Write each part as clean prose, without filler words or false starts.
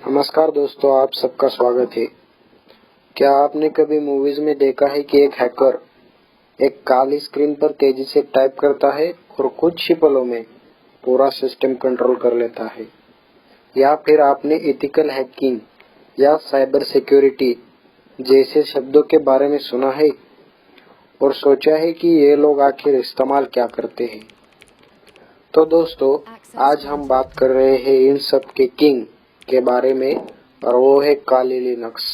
नमस्कार दोस्तों, आप सबका स्वागत है। क्या आपने कभी मूवीज में देखा है कि एक हैकर एक काली स्क्रीन पर तेजी से टाइप करता है और कुछ ही पलों में पूरा सिस्टम कंट्रोल कर लेता है? या फिर आपने एथिकल हैकिंग या साइबर सिक्योरिटी जैसे शब्दों के बारे में सुना है और सोचा है कि ये लोग आखिर इस्तेमाल क्या करते हैं? तो दोस्तों, आज हम बात कर रहे हैं इन सब के किंग के बारे में, और वो है काली लिनक्स।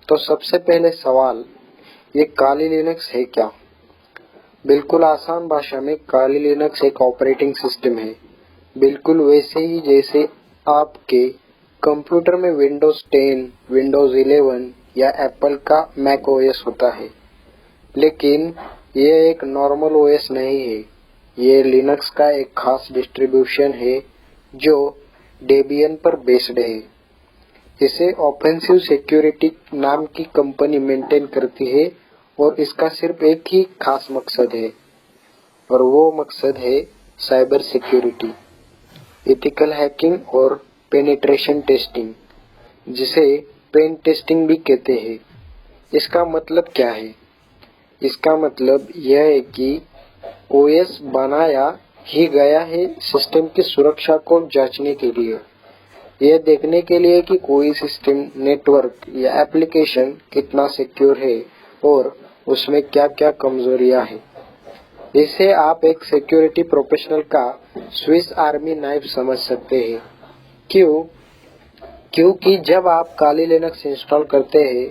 तो सबसे पहले सवाल, ये काली लिनक्स है क्या? बिल्कुल आसान भाषा में काली लिनक्स एक ऑपरेटिंग सिस्टम है, बिल्कुल वैसे ही जैसे आपके कंप्यूटर में विंडोज 10, विंडोज 11 या एप्पल का मैक ओएस होता है। लेकिन ये एक नॉर्मल ओएस नहीं है, ये लिनक्स का एक खास डिस्ट्रीब्यूशन है जो डेबियन पर बेस्ड है। इसे ऑफेंसिव सिक्योरिटी नाम की कंपनी मेंटेन करती है और इसका सिर्फ एक ही खास मकसद है, और वो मकसद है साइबर सिक्योरिटी, एथिकल हैकिंग और पेनिट्रेशन टेस्टिंग, जिसे पेन टेस्टिंग भी कहते हैं। इसका मतलब क्या है? इसका मतलब यह है कि ओएस बनाया ही गया है सिस्टम की सुरक्षा को जांचने के लिए, यह देखने के लिए कि कोई सिस्टम, नेटवर्क या एप्लीकेशन कितना सिक्योर है और उसमें क्या क्या कमजोरियां हैं। इसे आप एक सिक्योरिटी प्रोफेशनल का स्विस आर्मी नाइफ समझ सकते हैं। क्यों? क्योंकि जब आप काली लिनक्स इंस्टॉल करते हैं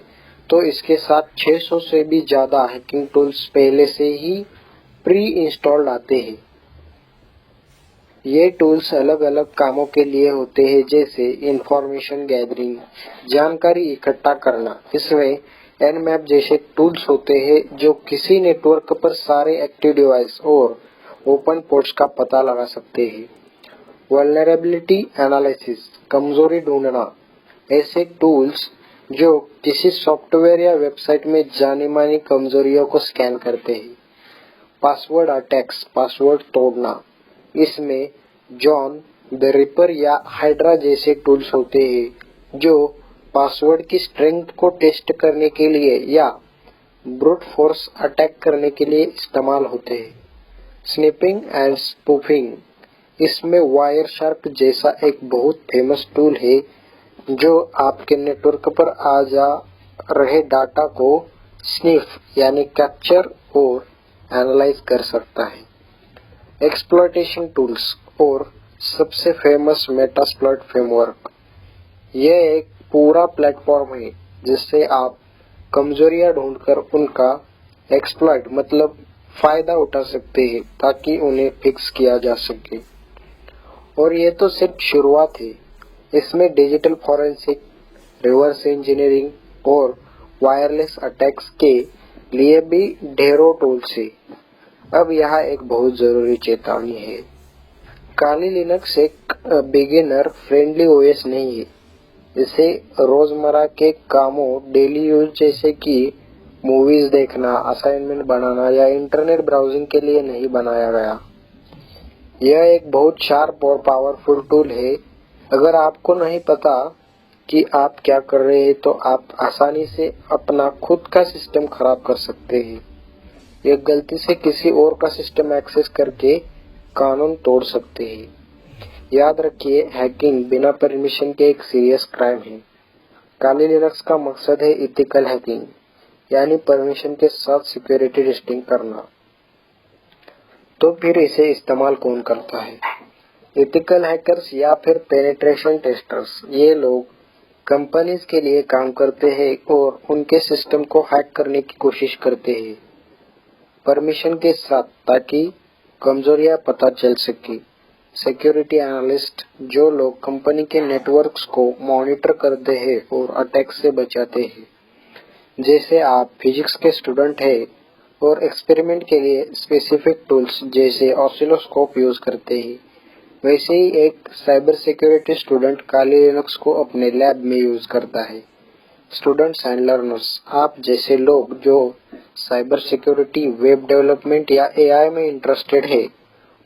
तो इसके साथ 600 से भी ज्यादा हैकिंग टूल्स पहले से ही प्री इंस्टॉल्ड आते हैं। ये टूल्स अलग अलग कामों के लिए होते हैं, जैसे इंफॉर्मेशन गैदरिंग, जानकारी इकट्ठा करना। इसमें nmap जैसे टूल्स होते हैं जो किसी नेटवर्क पर सारे एक्टिव डिवाइस और ओपन पोर्ट्स का पता लगा सकते हैं। वल्नरेबिलिटी एनालिसिस, कमजोरी ढूंढना, ऐसे टूल्स जो किसी सॉफ्टवेयर या वेबसाइट में जानी मानी कमजोरियों को स्कैन करते हैं। पासवर्ड अटैक्स, पासवर्ड तोड़ना, इसमें जॉन द रिपर या हाइड्रा जैसे टूल्स होते हैं जो पासवर्ड की स्ट्रेंथ को टेस्ट करने के लिए या ब्रूट फोर्स अटैक करने के लिए इस्तेमाल होते हैं। स्निपिंग एंड स्पूफिंग, इसमें वायर शार्क जैसा एक बहुत फेमस टूल है जो आपके नेटवर्क पर आ जा रहे डाटा को स्निफ यानी कैप्चर और एनालाइज कर सकता है। एक्सप्लॉयटेशन टूल्स और सबसे फेमस मेटास्प्लॉइट फ्रेमवर्क, यह एक पूरा प्लेटफॉर्म है जिससे आप कमजोरियां ढूंढकर उनका एक्सप्लॉइट मतलब फायदा उठा सकते हैं ताकि उन्हें फिक्स किया जा सके। और ये तो सिर्फ शुरुआत है, इसमें डिजिटल फॉरेंसिक, रिवर्स इंजीनियरिंग और वायरलेस अटैक्स के लिए भी ढेरों टूल्स है। अब यहाँ एक बहुत जरूरी चेतावनी है, काली लिनक्स एक बिगिनर फ्रेंडली ओएस नहीं है। इसे रोजमर्रा के कामों, डेली यूज जैसे कि मूवीज देखना, असाइनमेंट बनाना या इंटरनेट ब्राउजिंग के लिए नहीं बनाया गया। यह एक बहुत शार्प और पावरफुल टूल है। अगर आपको नहीं पता कि आप क्या कर रहे हैं तो आप आसानी से अपना खुद का सिस्टम खराब कर सकते हैं। ये गलती से किसी और का सिस्टम एक्सेस करके कानून तोड़ सकते हैं। याद रखिए, हैकिंग बिना परमिशन के एक सीरियस क्राइम है। काली लिनक्स का मकसद है एथिकल हैकिंग, यानी परमिशन के साथ सिक्योरिटी टेस्टिंग करना। तो फिर इसे इस्तेमाल कौन करता है? एथिकल हैकर्स या फिर पेनिट्रेशन टेस्टर्स। ये लोग कंपनीज के लिए काम करते हैं और उनके सिस्टम को हैक करने की कोशिश करते हैं परमिशन के साथ, ताकि कमजोरियां पता चल सके। सिक्योरिटी एनालिस्ट, जो लोग कंपनी के नेटवर्क्स को मॉनिटर करते हैं और अटैक से बचाते हैं। जैसे आप फिजिक्स के स्टूडेंट हैं और एक्सपेरिमेंट के लिए स्पेसिफिक टूल्स जैसे ऑसिलोस्कोप यूज करते हैं, वैसे ही एक साइबर सिक्योरिटी स्टूडेंट काली लिनक्स को अपने लैब में यूज करता है। स्टूडेंट्स एंड लर्नर्स, आप जैसे लोग जो साइबर सिक्योरिटी, वेब डेवलपमेंट या एआई में इंटरेस्टेड है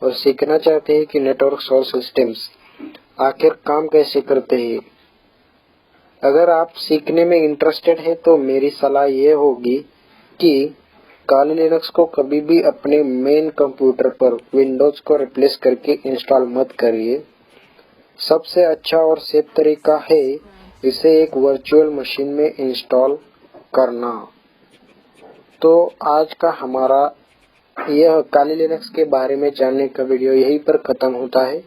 और सीखना चाहते हैं कि नेटवर्क्स और सिस्टम्स आखिर काम कैसे करते हैं, अगर आप सीखने में इंटरेस्टेड है तो मेरी सलाह ये होगी कि काली लिनक्स को कभी भी अपने मेन कंप्यूटर पर विंडोज को रिप्लेस करके इंस्टॉल मत करिए। सबसे अच्छा और सेफ तरीका है इसे एक वर्चुअल मशीन में इंस्टॉल करना। तो आज का हमारा यह काली लिनक्स के बारे में जानने का वीडियो यहीं पर खत्म होता है।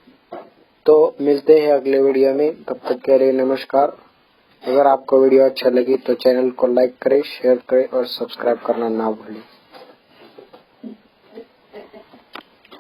तो मिलते हैं अगले वीडियो में, तब तक के लिए नमस्कार। अगर आपको वीडियो अच्छा लगे तो चैनल को लाइक करें, शेयर करें और सब्सक्राइब करना ना भूलें।